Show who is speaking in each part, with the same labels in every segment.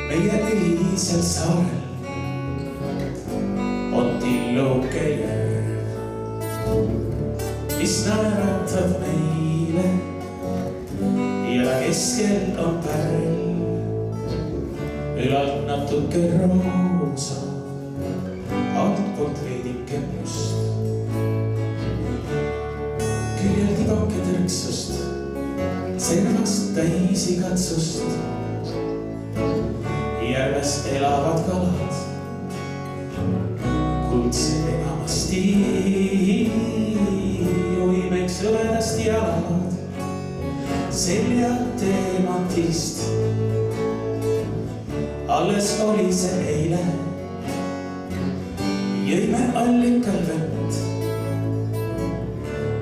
Speaker 1: meie ühisel saarel on tilluke järv, mis naeratab meile ja keskel on pärl, ülalt natuke roosa, altpoolt veidike must. Küljel tibake tõrksust, servast täis igatsust. Järves elavad kalad, kuldse enamasti uimeks õedast jalad, seljad teemantist. Alles oli see eile, jõime allikal vett.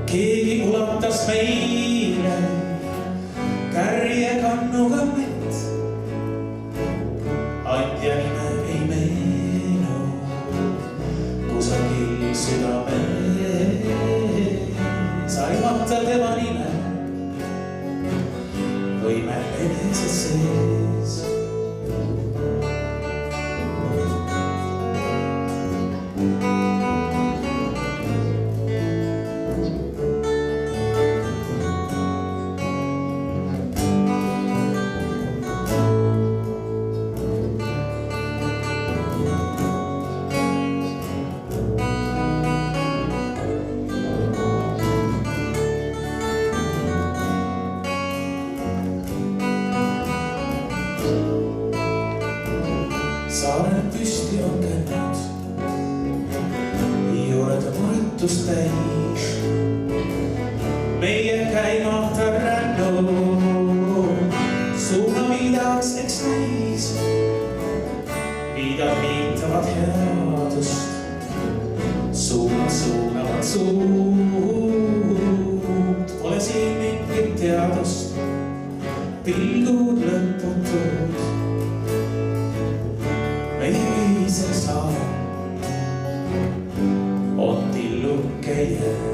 Speaker 1: Keegi ulatas meile kärje kannuga mett. Andja nime ei meenu kusagil südames, aimata tema nime võime enese sees. Saaren püsti on käinud, juured muretust täis. Meie käimata rännu, suuna viidaks eks näis. Viidad viitavad headust, suunad suunavad suud. Pole siin mingit teadust, pilgud lõputud. Meie ühisel saarel on tilluke järv.